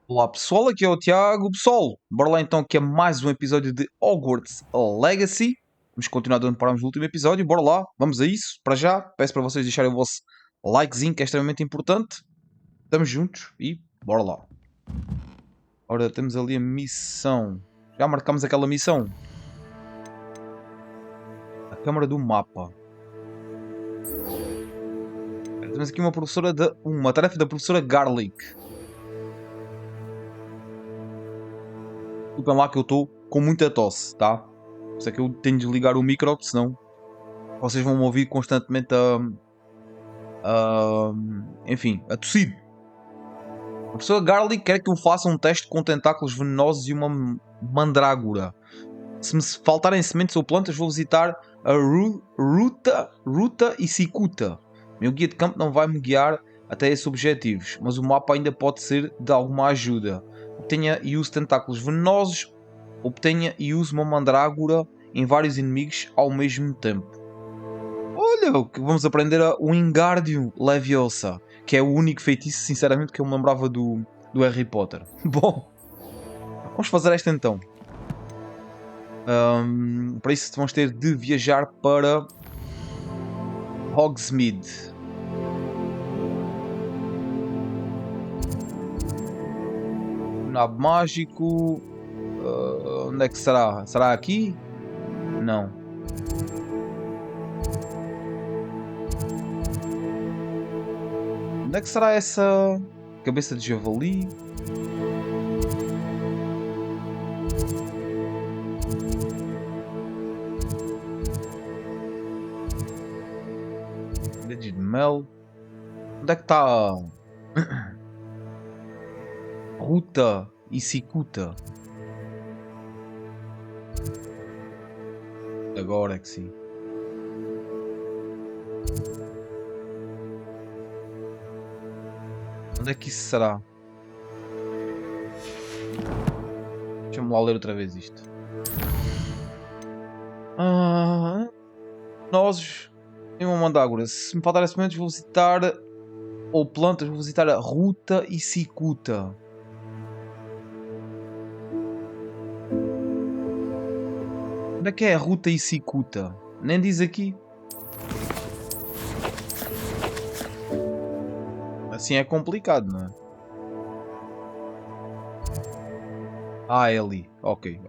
Olá pessoal, aqui é o Tiago. Pessoal, bora lá então que é mais um episódio de Hogwarts Legacy. Vamos continuar de onde parámos no último episódio. Bora lá, vamos a isso. Para já, peço para vocês deixarem o vosso likezinho, que é extremamente importante. Estamos juntos e bora lá. Ora, temos ali a missão. Já marcamos aquela missão. A câmara do mapa. Temos aqui uma tarefa da professora Garlic. Desculpem lá que eu estou com muita tosse, tá? Por isso é que eu tenho de desligar o micro, senão vocês vão me ouvir constantemente enfim, a tossir. A professora Garlic quer que eu faça um teste com tentáculos venenosos e uma mandrágora. Se me faltarem sementes ou plantas, vou visitar a Ruta e Cicuta. Meu guia de campo não vai me guiar até esses objetivos, mas o mapa ainda pode ser de alguma ajuda. Obtenha e use tentáculos venenosos. Obtenha e use uma mandrágora em vários inimigos ao mesmo tempo. Olha, vamos aprender o Wingardium Leviosa, que é o único feitiço, sinceramente, que eu me lembrava do Harry Potter. Bom, vamos fazer esta então. Para isso vamos ter de viajar para Hogsmeade. Nabo mágico. Onde é que será? Será aqui? Não. Onde é que será essa cabeça de javali? Dedos de mel. Onde é que está Ruta e Cicuta? Agora é que sim. Onde é que isso será? Deixa-me lá ler outra vez isto. Nozes em uma mandrágora. Se me faltarem sementes, vou visitar. Ou plantas, vou visitar a Ruta e Cicuta. Onde é que é a Ruta e Cicuta? Nem diz aqui. Assim é complicado, não é? Ah, é ali. Ok.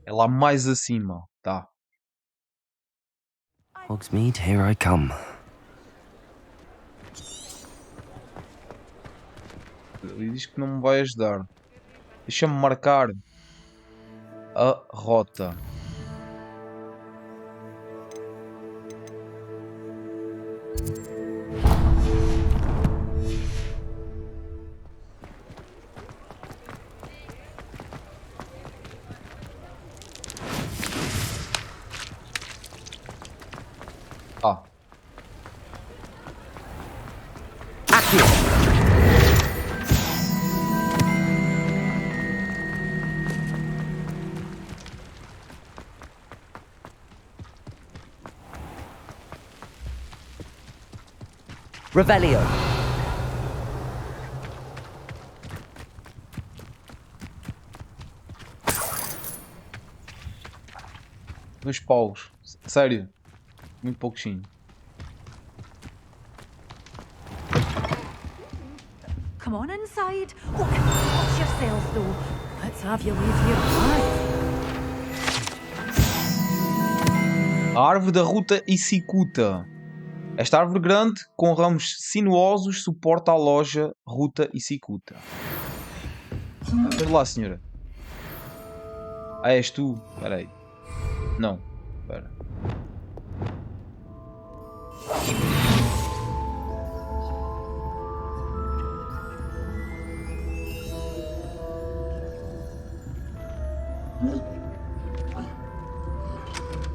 É lá mais acima. Tá. Hogsmeade, here I come. Ele diz que não me vai ajudar. Deixa-me marcar a rota. Ah. Revelio. Dois paus. Sério. Muito pouquinho. Come on inside. Oh, watch yourself though. Let's have you leave here alive. A árvore da Ruta e Cicuta. Esta árvore grande, com ramos sinuosos, suporta a loja Ruta e Cicuta. Espera lá, senhora. Ah, és tu? Espera aí. Não. Espera.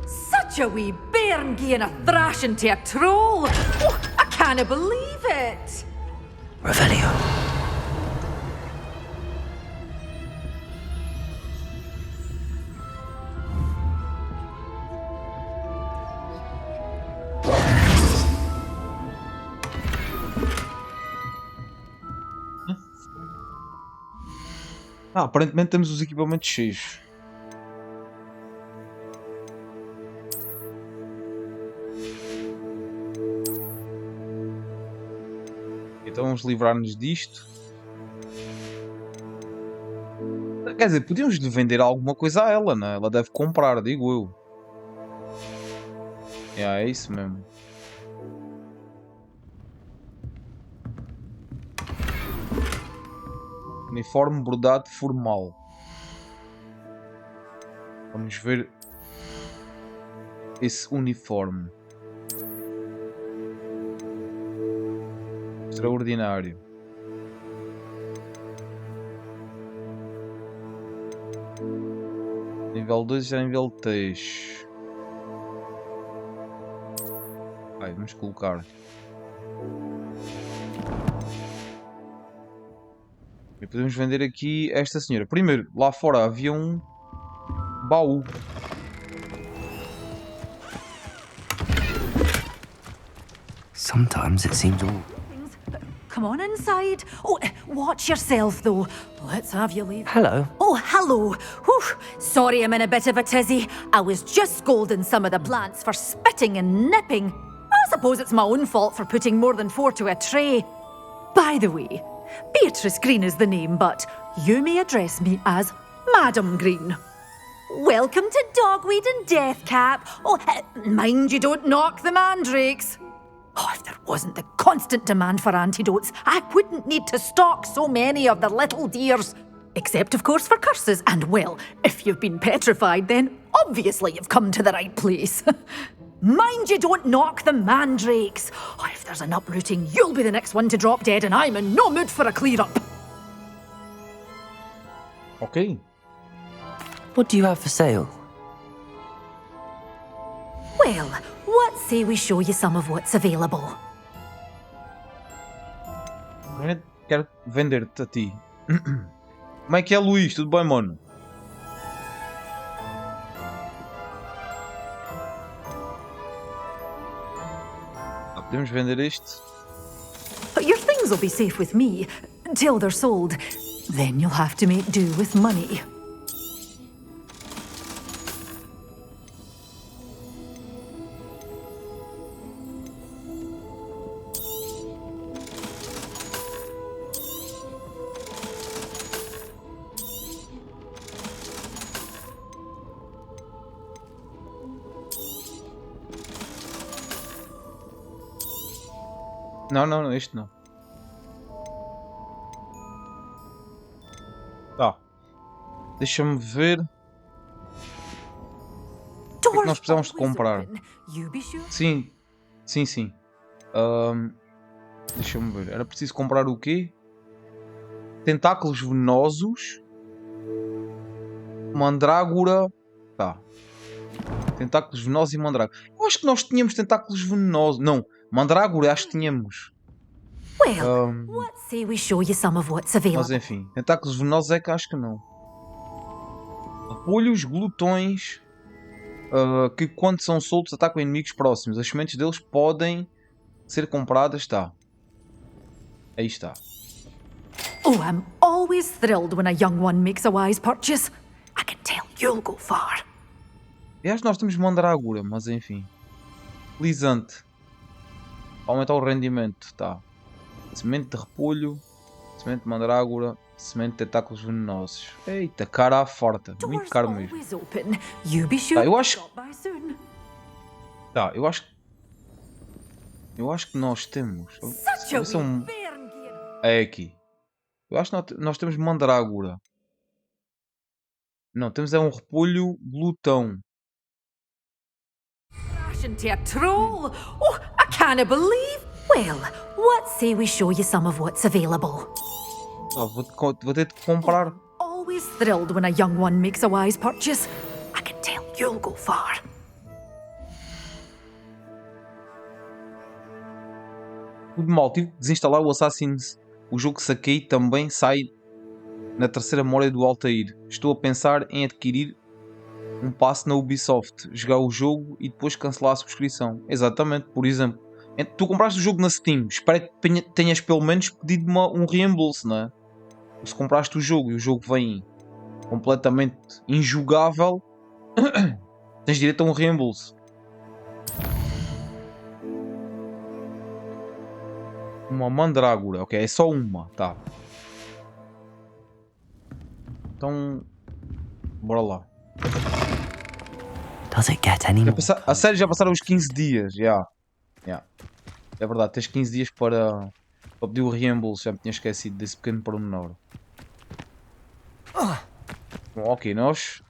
Such a wee bairn gieing a thrashing to a troll. Oh, I can't believe it. Revelio. Aparentemente temos os equipamentos cheios. Então vamos livrar-nos disto. Quer dizer, podíamos lhe vender alguma coisa a ela, né? Ela deve comprar, digo eu. É isso mesmo. Uniforme bordado formal. Vamos ver esse uniforme. Extraordinário. Nível 2 já nível 3. Vamos colocar. E podemos vender aqui esta senhora. Primeiro, lá fora havia um baú. Sometimes it seems all. Come on inside. Oh, watch yourself, though. Let's have you leave. Hello. Oh, hello. Whew. Sorry I'm in a bit of a tizzy. I was just scolding some of the plants for spitting and nipping. I suppose it's my own fault for putting more than 4 to a tray. By the way, Beatrice Green is the name, but you may address me as Madam Green. Welcome to Dogweed and Deathcap. Oh, mind you don't knock the mandrakes. Oh, if there wasn't the constant demand for antidotes, I wouldn't need to stock so many of the little dears. Except, of course, for curses. And, well, if you've been petrified, then obviously you've come to the right place. Mind you don't knock the mandrakes. Oh, if there's an uprooting, you'll be the next one to drop dead, and I'm in no mood for a clear-up. Ok. What do you have for sale? Well, what say we show you some of what's available? Quero vender-te a ti. Como é que é, Luís? Tudo bem, mano? Podemos vender este. Your things will be safe with me, till they're sold. Then you'll have to make do with money. Não, este não. Tá. Deixa-me ver. O que é que nós precisamos de comprar? Sim. Deixa-me ver. Era preciso comprar o quê? Tentáculos venenosos. Mandrágora. Tá. Tentáculos venenosos e mandrágora. Eu acho que nós tínhamos tentáculos venenosos. Não. Mandrágora acho que tínhamos. Well, what say we show you some of what's available? Mas enfim, tentáculos venenosos é que acho que não. Repolhos, glutões, que quando são soltos atacam inimigos próximos. As sementes deles podem ser compradas. Está. Aí está. Oh, I'm always thrilled when a young one makes a wise purchase. I can tell you'll go far. Aliás, nós temos mandrágora, mas enfim. Lisante. Aumentar o rendimento. Tá. Semente de repolho, semente de mandrágora, semente de tentáculos venenosos. Eita, cara à farta. Muito caro mesmo. Tá, eu acho. Tá, eu acho que nós temos. É aqui. Eu acho que nós temos mandrágora. Não, temos é um repolho glutão. Troll. Oh, I can't believe. Well, what say we show you some of what's available? Vou ter de comprar. Always thrilled when a young one makes a wise purchase. I can tell you'll go far. Tudo mal, tive de desinstalar o Assassin's. O jogo que saquei também sai na terceira memória do Altair. Estou a pensar em adquirir um passe na Ubisoft, jogar o jogo e depois cancelar a subscrição. Exatamente, por exemplo. Tu compraste o jogo na Steam, espero que tenhas pelo menos pedido um reembolso, não é? Se compraste o jogo e o jogo vem completamente injogável, tens direito a um reembolso. Uma mandrágora, ok, é só uma, tá. Então, bora lá. Does it get any more? A sério, já passaram os 15 dias, já. É verdade, tens 15 dias para pedir o reembolso, já me tinha esquecido desse pequeno pormenor. Bom, ok, nós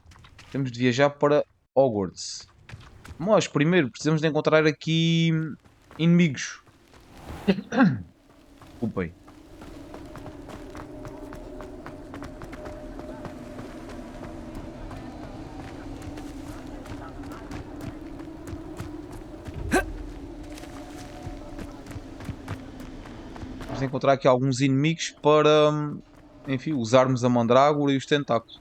temos de viajar para Hogwarts. Mas primeiro precisamos de encontrar aqui inimigos. Desculpem. Vamos encontrar aqui alguns inimigos para, enfim, usarmos a mandrágora e os tentáculos.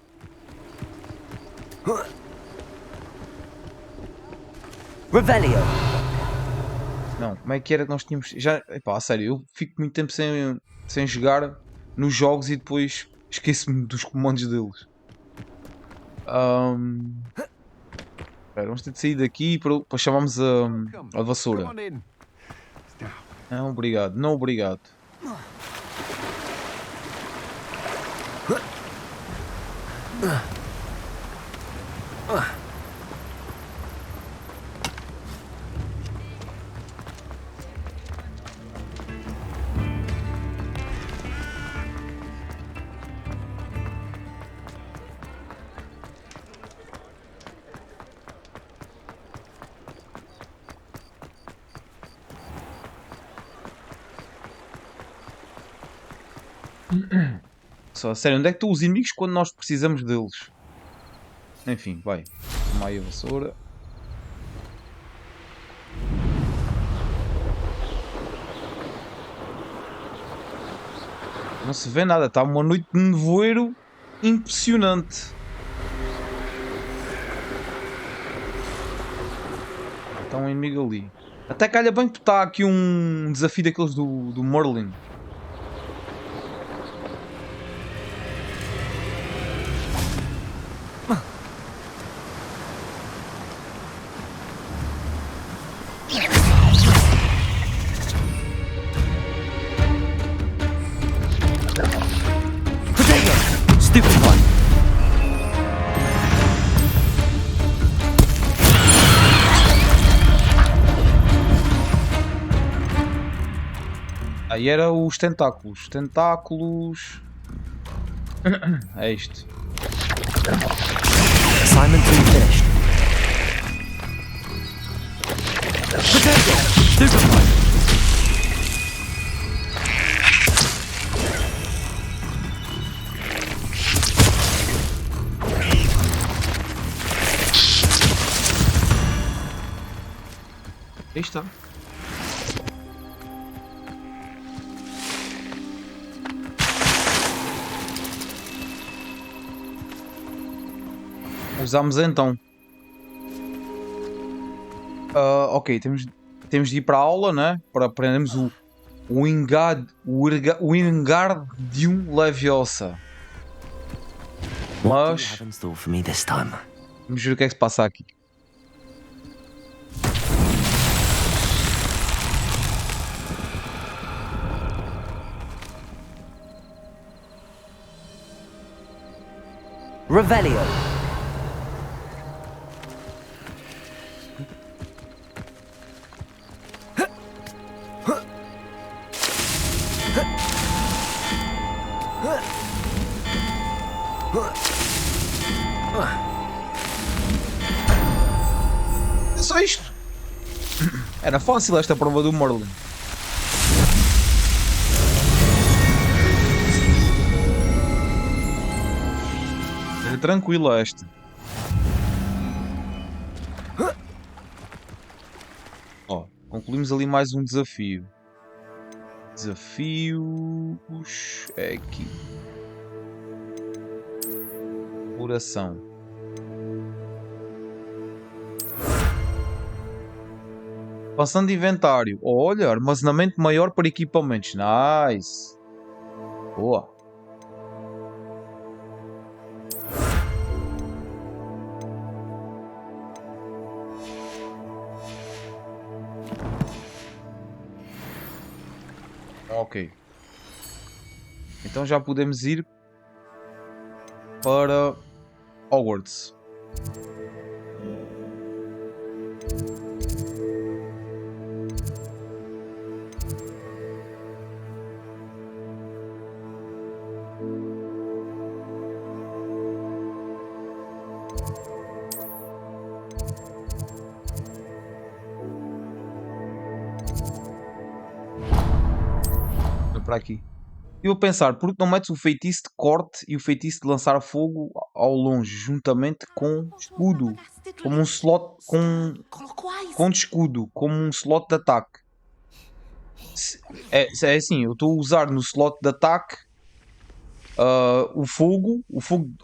Revelio. Não, como é que era que nós tínhamos... Já, epá, a sério, eu fico muito tempo sem jogar nos jogos e depois esqueço-me dos comandos deles. Espera, vamos ter de sair daqui para chamarmos a vassoura. Não, obrigado. Não, obrigado. Só, sério, onde é que estão os inimigos quando nós precisamos deles? Enfim, vai. Toma aí a vassoura. Não se vê nada, está uma noite de nevoeiro impressionante. Está um inimigo ali. Até calha bem que está aqui um desafio daqueles do Merlin. Stupid one. Aí era os tentáculos. Tentáculos. É isto. Assignment 2 finished. Stupid one. Aí está. Usamos então. Ok, temos de ir para a aula, né? Para aprendermos o Wingardium Leviosa. What do you Mas have in store for me this time? vamos ver o que é que se passa aqui. Revelio. É só isto. Era fácil esta prova do Merlin. Era tranquila esta. Ó, concluímos ali mais um desafio. Desafios é aqui. Oração. Passando de inventário. Olha, armazenamento maior para equipamentos. Nice. Boa. Ok. Então já podemos ir para Hogwarts. Para aqui. Eu vou pensar, porque não metes o feitiço de corte e o feitiço de lançar fogo ao longe, juntamente com escudo, como um slot com de escudo, como um slot de ataque. É assim, eu estou a usar no slot de ataque o fogo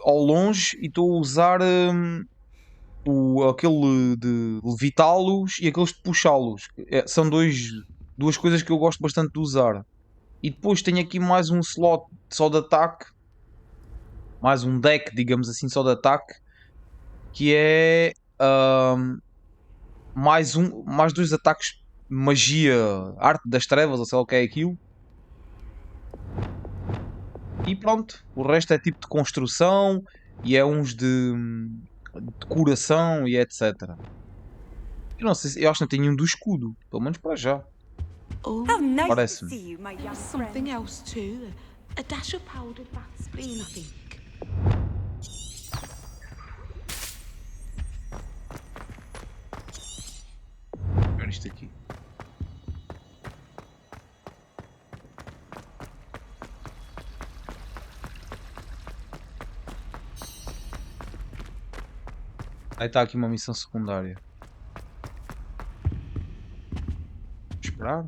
ao longe, e estou a usar aquele de levitá-los e aqueles de puxá-los. São duas coisas que eu gosto bastante de usar. E depois tenho aqui mais um slot só de ataque, mais um deck, digamos assim, só de ataque, que é mais dois ataques magia, arte das trevas, ou sei lá o que é aquilo. E pronto, o resto é tipo de construção e é uns de decoração e etc. Eu não sei, eu acho que não tenho nenhum do escudo, pelo menos para já. How nice to Parece-me. see you, my young Something friend. else too. A dash of powdered bat spleen, I think. Olha isto aqui. Aí está aqui uma missão secundária. Vou esperar.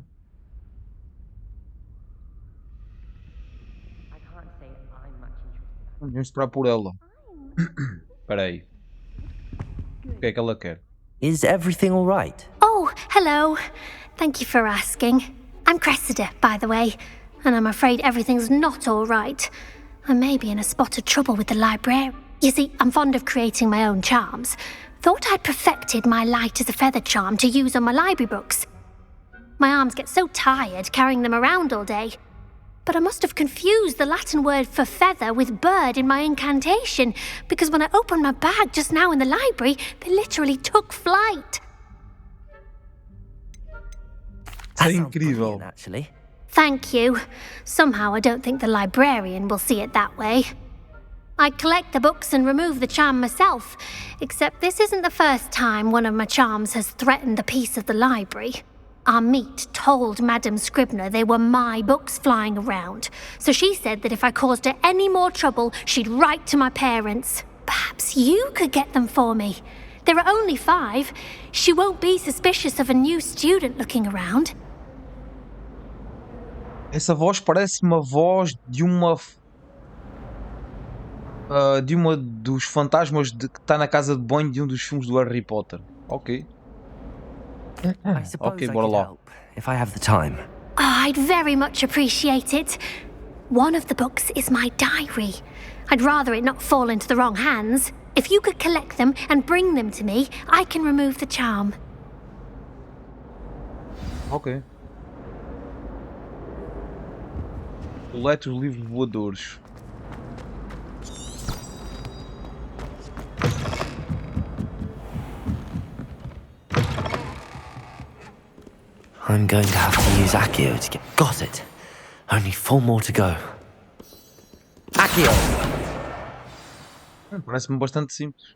Vamos esperar por ela. Espera aí. O que é que ela quer? Is everything all right? Oh, hello. Thank you for asking. I'm Cressida, by the way, and I'm afraid everything's not all right. I may be in a spot of trouble with the library. You see, I'm fond of creating my own charms. Thought I'd perfected my light as a feather charm to use on my library books. My arms get so tired carrying them around all day. But I must have confused the Latin word for feather with bird in my incantation, because when I opened my bag just now in the library, they literally took flight. That É sounds incrível. brilliant, actually. Thank you. Somehow I don't think the librarian will see it that way. I collect the books and remove the charm myself, except this isn't the first time one of my charms has threatened the peace of the library. Our meet told Madame Scribner they were my books flying around, so she said that if I caused her any more trouble, she'd write to my parents. Perhaps you could get them for me. There are only 5. She won't be suspicious of a new student looking around. Essa voz parece uma voz de uma dos fantasmas que está na casa de banho de um dos filmes do Harry Potter. Ok. I suppose Ok, I bora could lá. help if I have the time. Oh, I'd very much appreciate it. One of the books is my diary. I'd rather it not fall into the wrong hands. If you could collect them and bring them to me, I can remove the charm. Ok. Colete os livros voadores. I'm going to have to use Accio to get... Got it! Only 4 more to go. Accio! Parece-me bastante simples.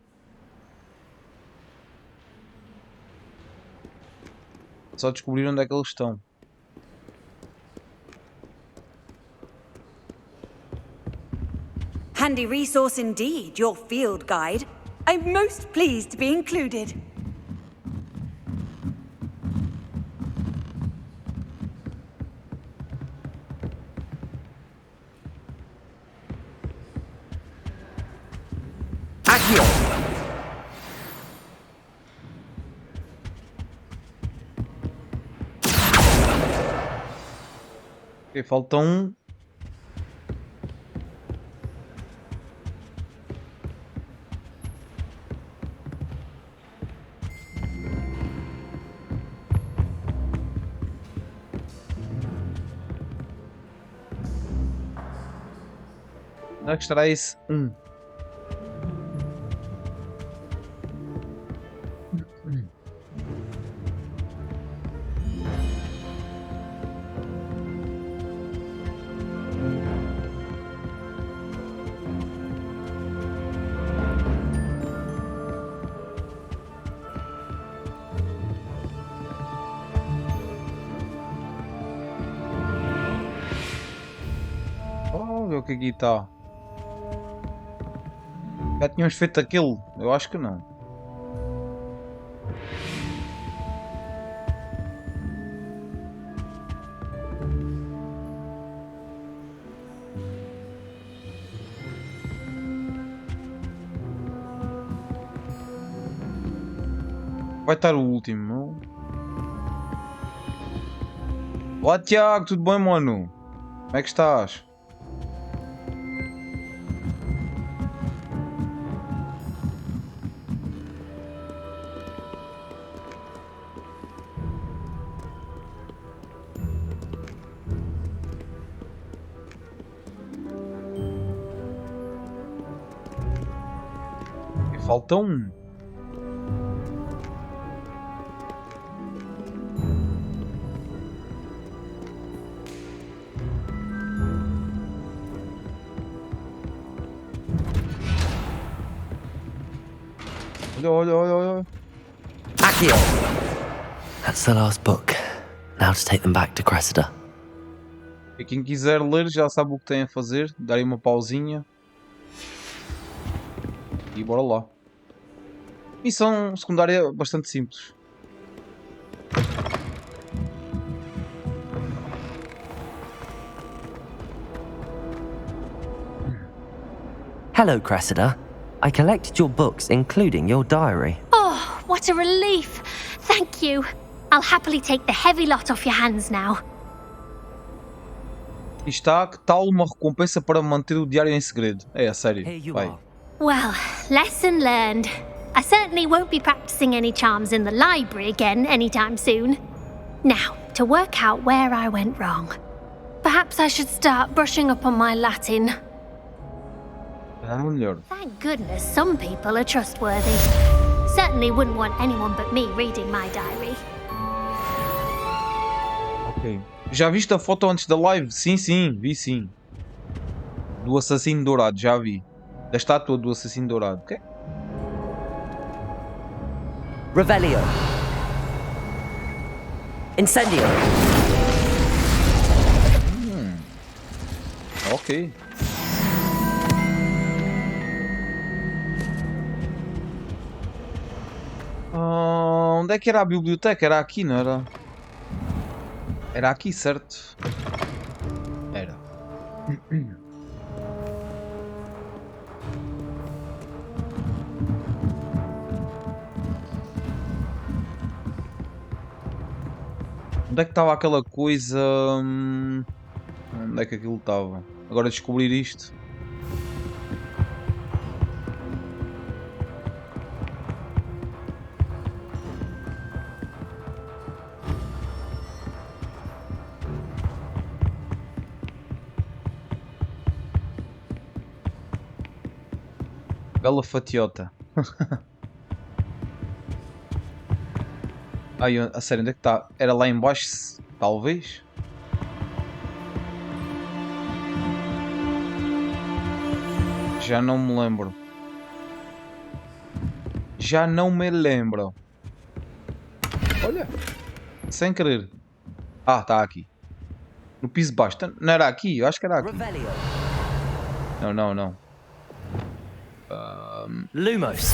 Só descobrir onde é que eles estão. Handy resource indeed, your field guide. I'm most pleased to be included. Accio! Ok, falta um. Onde é que estará esse 1? Oh, ver o que aqui está. Já tínhamos feito aquilo? Eu acho que não. Vai estar o último. Olá Tiago, tudo bem, mano? Como é que estás? Falta um. Olha, olha, olha, olha. Accio! That's the last book. Now to take them back to Cressida. E quem quiser ler já sabe o que tem a fazer. Darem uma pausinha. E bora lá. Missão secundária bastante simples. Hello, Cressida. I collected your books, including your diary. Oh, what a relief. Thank you. I'll happily take the heavy lot off your hands now. E está, que tal uma recompensa para manter o diário em segredo? É, a sério. Here you Vai. are. Well, lesson learned. I certainly won't be practicing any charms in the library again anytime soon. Now, to work out where I went wrong. Perhaps I should start brushing up on my Latin. É melhor. Thank goodness some people are trustworthy. Certainly wouldn't want anyone but me reading my diary. Ok. Já viste a foto antes da live? Sim, sim, vi sim. Do assassino dourado, já vi. Da estátua do assassino dourado. Ok? Revelio. Incendio. Ok. Onde é que era a biblioteca? Era aqui, não era? Era aqui, certo? Era. Onde é que estava aquela coisa? Onde é que aquilo estava? Agora descobrir isto. Bela fatiota. Ai, a sério, onde é que está? Era lá em baixo, talvez? Já não me lembro. Já não me lembro. Olha. Sem querer. Ah, está aqui. No piso de baixo. Não era aqui? Eu acho que era aqui. Revelio. Não, não, não. Lumos.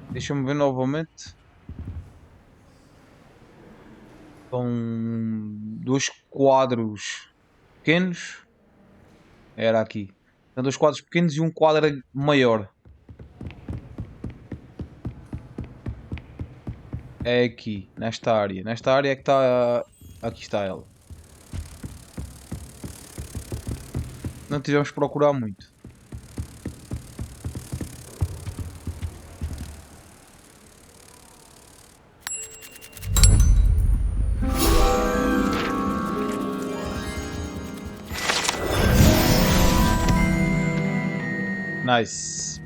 Deixa-me ver novamente. São dois quadros pequenos. Era aqui. São dois quadros pequenos e um quadro maior. É aqui, nesta área. Nesta área é que está Aqui está ela. Não tivemos que procurar muito. Nice.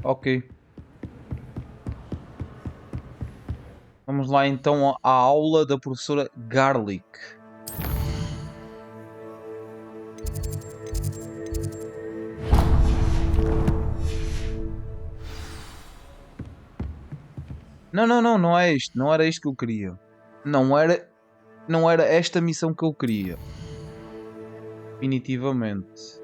Ok. Vamos lá então à aula da professora Garlic. Não é isto. Não era isto que eu queria. Não era esta missão que eu queria. Definitivamente.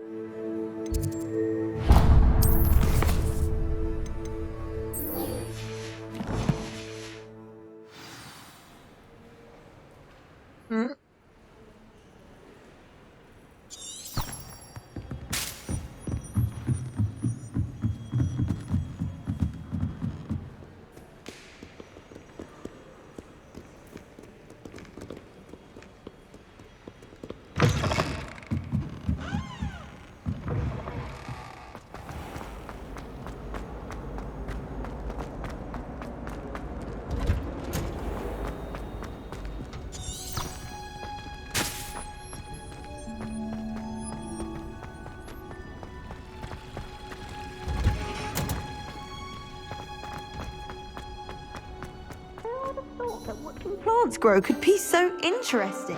That watching plants grow could be so interesting.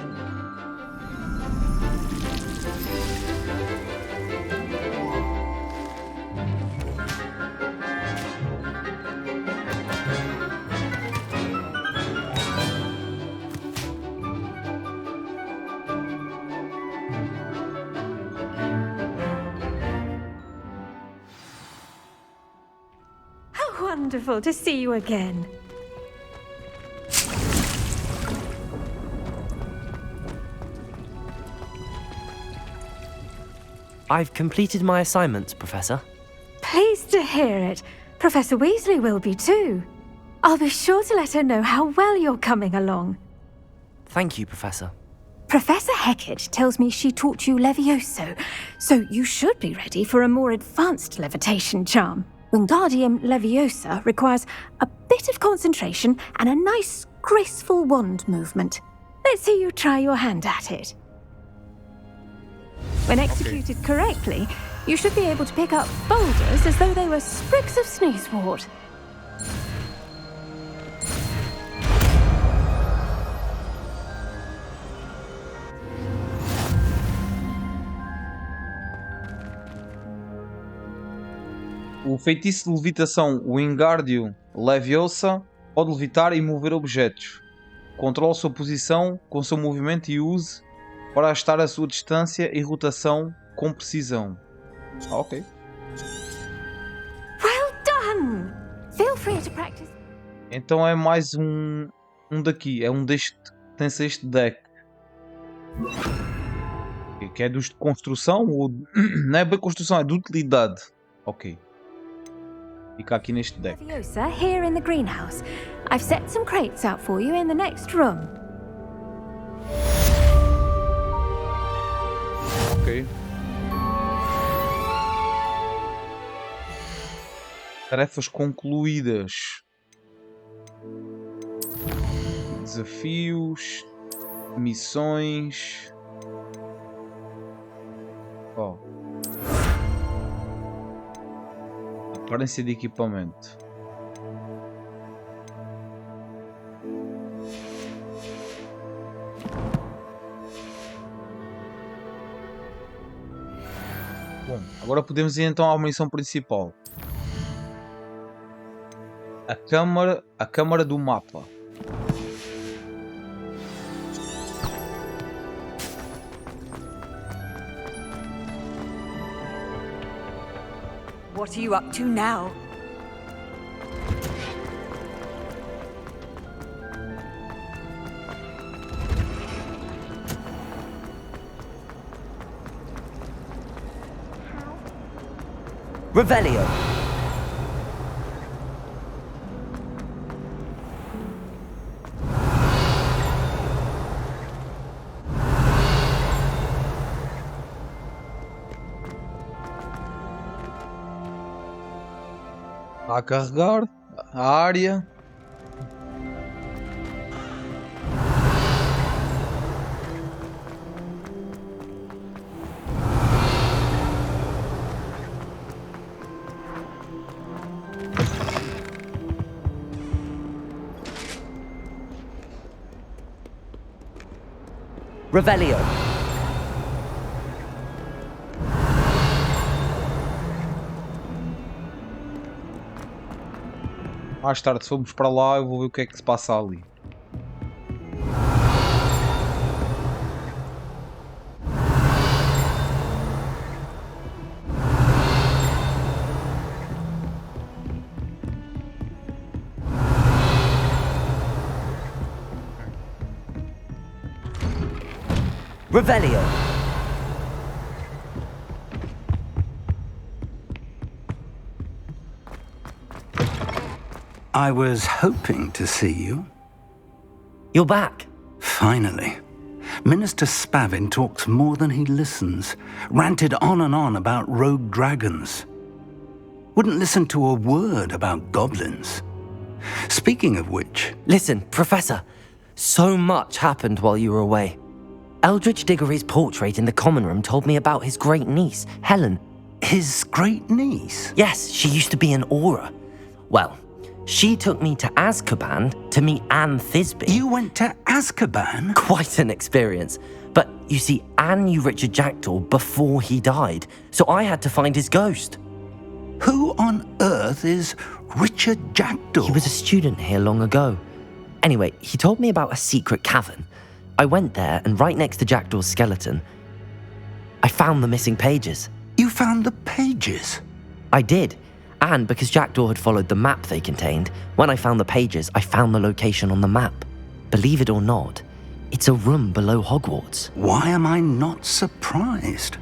How wonderful to see you again. I've completed my assignments, Professor. Pleased to hear it. Professor Weasley will be too. I'll be sure to let her know how well you're coming along. Thank you, Professor. Professor Hecat tells me she taught you Levioso, so you should be ready for a more advanced levitation charm. Wingardium Leviosa requires a bit of concentration and a nice, graceful wand movement. Let's see you try your hand at it. When executed correctly, you should be able to pick up boulders as though they were sprigs of sneezewort. O feitiço de levitação Wingardium Leviosa pode levitar e mover objetos. Controle sua posição com seu movimento e use para ajustar a sua distância e rotação com precisão. Ok. Well done! Feel free to practice. Então é mais um daqui. É um deste que pertence a este deck. Que é dos de construção ou... Não é bem construção, é de utilidade. Ok. Fica aqui neste deck. Leviosa here in the greenhouse. I've set some crates out for you in the next room. Ok. Tarefas concluídas. Desafios. Missões. Oh. Aparência de equipamento. Bom, agora podemos ir então à missão principal. A câmara do mapa. What are you up to now? Revelio. Está a carregar a área. Revelio. Mais tarde, se formos para lá, eu vou ver o que é que se passa ali. Revelio. I was hoping to see you. You're back. Finally. Minister Spavin talks more than he listens. Ranted on and on about rogue dragons. Wouldn't listen to a word about goblins. Speaking of which... Listen, Professor. So much happened while you were away. Eldridge Diggory's portrait in the common room told me about his great niece, Helen. His great niece? Yes, she used to be an Auror. Well, she took me to Azkaban to meet Anne Thisbe. You went to Azkaban? Quite an experience. But you see, Anne knew Richard Jackdaw before he died, so I had to find his ghost. Who on earth is Richard Jackdaw? He was a student here long ago. Anyway, he told me about a secret cavern. I went there, and right next to Jackdaw's skeleton, I found the missing pages. You found the pages? I did. And because Jackdaw had followed the map they contained, when I found the pages, I found the location on the map. Believe it or not, it's a room below Hogwarts. Why am I not surprised?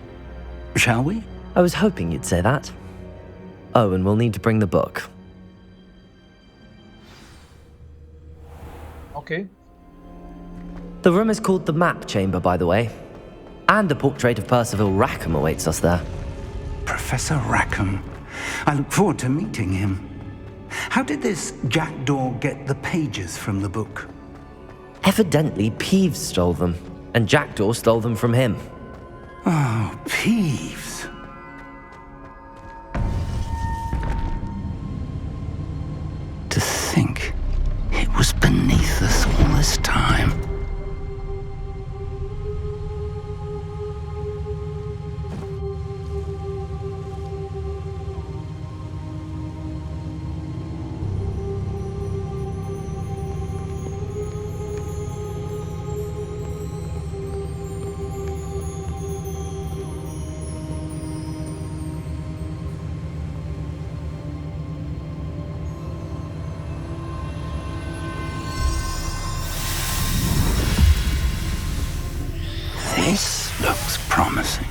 Shall we? I was hoping you'd say that. Oh, and we'll need to bring the book. Ok. The room is called the Map Chamber, by the way. And a portrait of Percival Rackham awaits us there. Professor Rackham. I look forward to meeting him. How did this Jackdaw get the pages from the book? Evidently, Peeves stole them, and Jackdaw stole them from him. Oh, Peeves. To think it was beneath us all this time. This looks promising.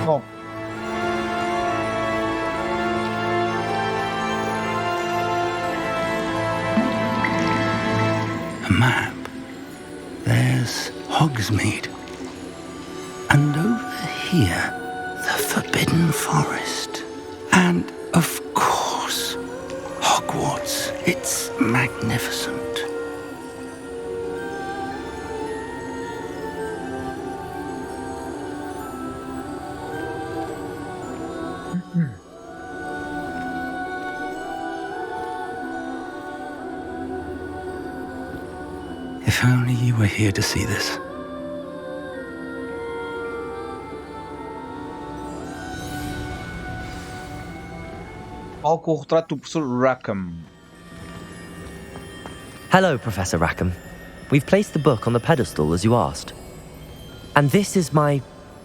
Bom. A map. There's Hogsmeade. And over here, the Forbidden Forest. And, of course, Hogwarts. It's magnificent. If only you were here to see this. Falo com o retrato do professor Rackham. Hello, Professor Rackham. We've placed the book on the pedestal as you asked. And this is my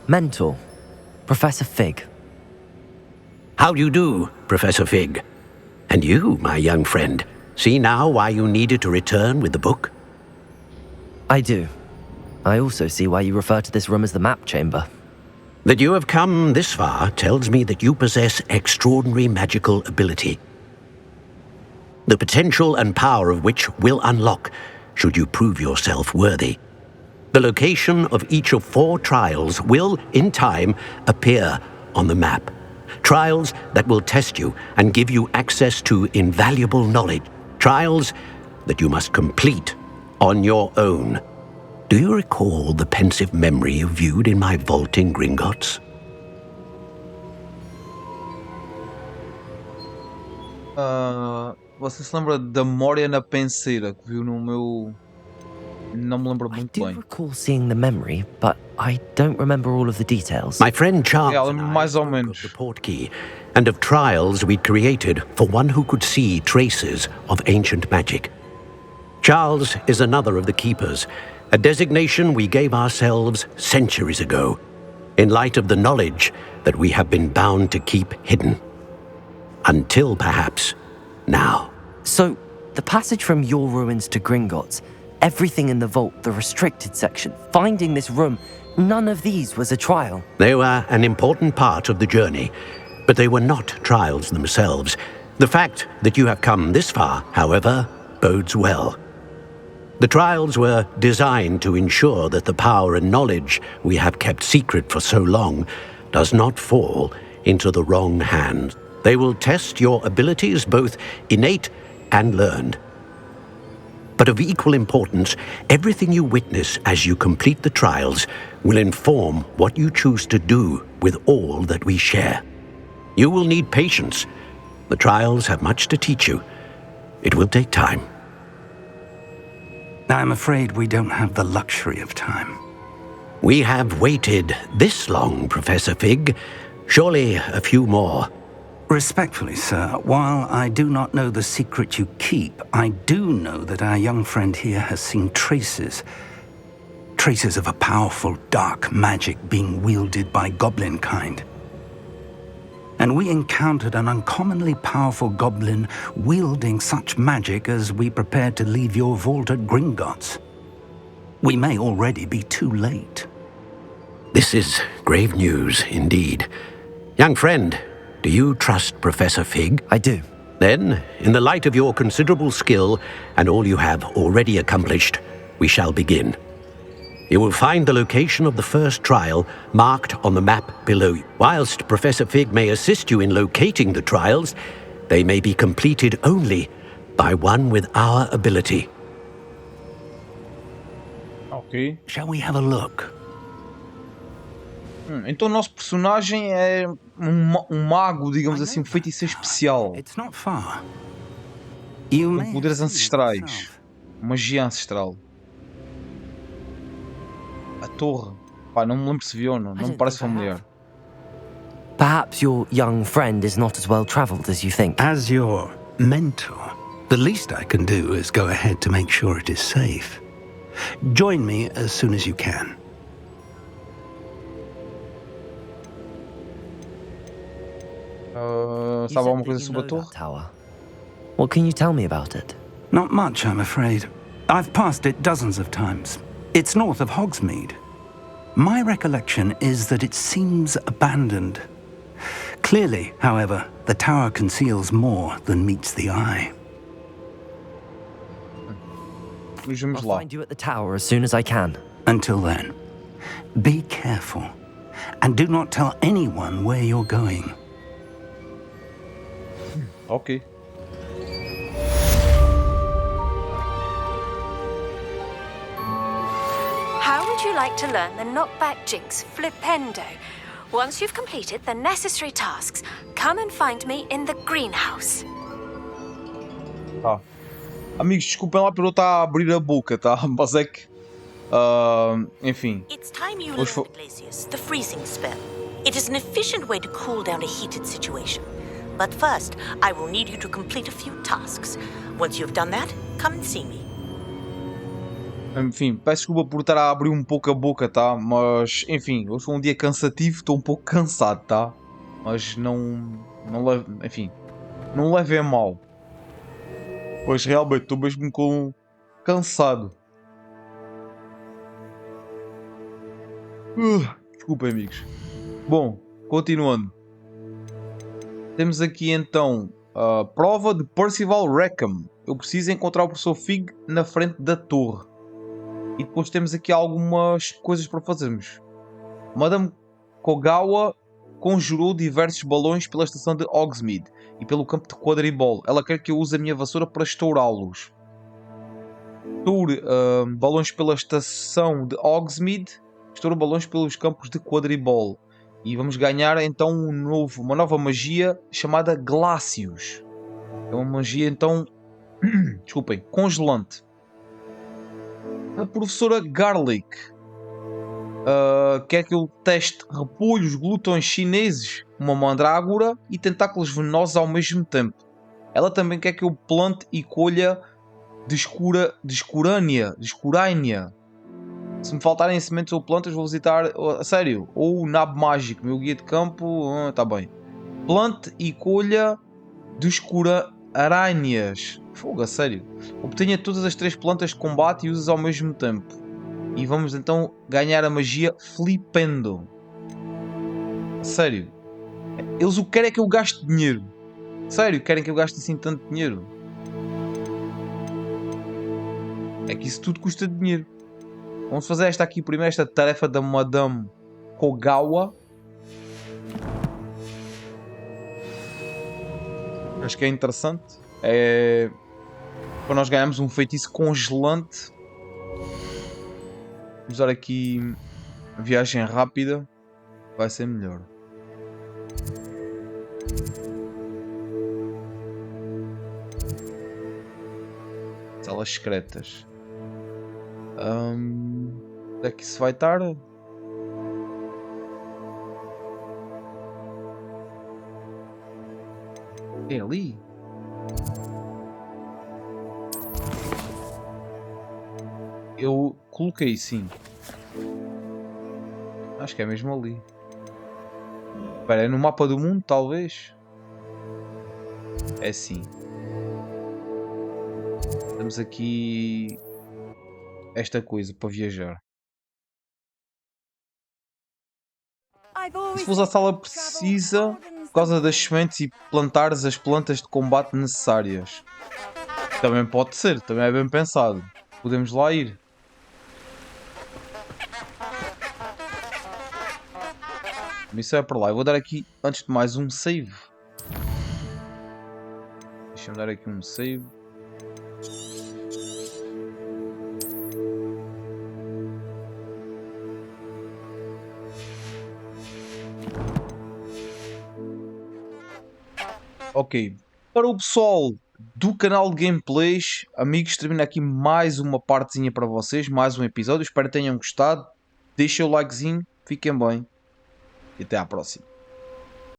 mentor, Professor Fig. How do you do, Professor Fig? And you, my young friend, see now why you needed to return with the book? I do. I also see why you refer to this room as the map chamber. That you have come this far tells me that you possess extraordinary magical ability, the potential and power of which will unlock should you prove yourself worthy. The location of each of 4 trials will, in time, appear on the map. Trials that will test you and give you access to invaluable knowledge. Trials that you must complete on your own. Do you recall the pensive memory you viewed in my vault in Gringotts? Você se lembra da memória na penseira que viu no meu... Não me lembro I muito do bem. recall seeing the memory, but I don't remember all of the details. My friend Charles Yeah, and I mais ou spoke menos. of the portkey and of trials we'd created for one who could see traces of ancient magic. Charles is another of the keepers, a designation we gave ourselves centuries ago, in light of the knowledge that we have been bound to keep hidden. Until perhaps now. So, the passage from your ruins to Gringotts, everything in the vault, the restricted section, finding this room, none of these was a trial. They were an important part of the journey, but they were not trials themselves. The fact that you have come this far, however, bodes well. The trials were designed to ensure that the power and knowledge we have kept secret for so long does not fall into the wrong hands. They will test your abilities, both innate and learned. But of equal importance, everything you witness as you complete the trials will inform what you choose to do with all that we share. You will need patience. The trials have much to teach you. It will take time. I'm afraid we don't have the luxury of time. We have waited this long, Professor Fig. Surely a few more. Respectfully, sir, while I do not know the secret you keep, I do know that our young friend here has seen traces of a powerful dark magic being wielded by goblin kind. And we encountered an uncommonly powerful goblin wielding such magic as we prepared to leave your vault at Gringotts. We may already be too late. This is grave news indeed. Young friend, do you trust Professor Fig? I do. Then, in the light of your considerable skill and all you have already accomplished, we shall begin. You will find the location of the first trial marked on the map below you. Whilst Professor Fig may assist you in locating the trials, they may be completed only by one with our ability. Ok. Shall we have a look? Então o nosso personagem é um mago, digamos assim, um feiticeiro especial. It's not far. You Com may poderes have seen ancestrais. yourself. Magia ancestral. A torre. Pá, não me lembro se viu ou não. Não me parece familiar. Perhaps your young friend is not as well travelled as you think. As your mentor, the least I can do is go ahead to make sure it is safe. Join me as soon as you can. You Sabe said alguma that coisa you sobre a know torre? that tower. What can you tell me about it? Not much, I'm afraid. I've passed it dozens of times. It's north of Hogsmeade. My recollection is that it seems abandoned. Clearly, however, the tower conceals more than meets the eye. Nos vemos I'll lá. find you at the tower as soon as I can. Until then, be careful, and do not tell anyone where you're going. Ok. How would you like to learn the knockback jinx flipendo? Once you've completed the necessary tasks, come and find me in the greenhouse. Tá. Amigos, desculpem lá por eu estar a abrir a boca, tá? Mas é que... enfim. It's time you Hoje learned, Glacius, the freezing spell. It is an efficient way to cool down a heated situation. But first, I will need you to complete a few tasks. Once you've done that, come and see me. Enfim, peço desculpa por estar a abrir um pouco a boca, tá? Mas, enfim, hoje foi um dia cansativo, estou um pouco cansado, tá? Mas não leve, enfim, não leve a mal. Pois realmente estou mesmo cansado. Desculpem, amigos. Bom, continuando. Temos aqui então a prova de Percival Rackham. Eu preciso encontrar o professor Fig na frente da torre. E depois temos aqui algumas coisas para fazermos. Madame Kogawa conjurou diversos balões pela estação de Hogsmeade e pelo campo de quadribol. Ela quer que eu use a minha vassoura para estourá-los. Estoure balões pela estação de Hogsmeade. Estouro balões pelos campos de quadribol. E vamos ganhar então uma nova magia chamada Glacius. É uma magia então, desculpem, congelante. A professora Garlic quer que eu teste repolhos glútons chineses, uma mandrágora e tentáculos venenosos ao mesmo tempo. Ela também quer que eu plante e colha descurânia. Se me faltarem sementes ou plantas, vou visitar. A sério, ou o nabo mágico, meu guia de campo. Tá bem. Plante e colha descurânias. Fogo, a sério. Obtenha todas as 3 plantas de combate e use-as ao mesmo tempo. E vamos então ganhar a magia Flipendo. A sério. Eles o que querem é que eu gaste dinheiro. Sério, querem que eu gaste assim tanto dinheiro. É que isso tudo custa dinheiro. Vamos fazer esta aqui primeiro, esta tarefa da Madame Kogawa. Acho que é interessante. É para nós ganharmos um feitiço congelante. Vamos usar aqui a viagem rápida. Vai ser melhor. Salas secretas. Onde é que isso vai estar? É ali? Eu coloquei sim. Acho que é mesmo ali. Espera, é no mapa do mundo talvez? É sim. Temos aqui esta coisa para viajar. Se fores à sala precisa por causa das sementes e plantares as plantas de combate necessárias. Também pode ser, também é bem pensado. Podemos lá ir. Isso é para lá. Eu vou dar aqui, antes de mais, um save. Deixa-me dar aqui um save. Ok, para o pessoal do canal de gameplays, amigos, termina aqui mais uma partezinha para vocês, mais um episódio. Espero que tenham gostado. Deixem o likezinho, fiquem bem e até à próxima.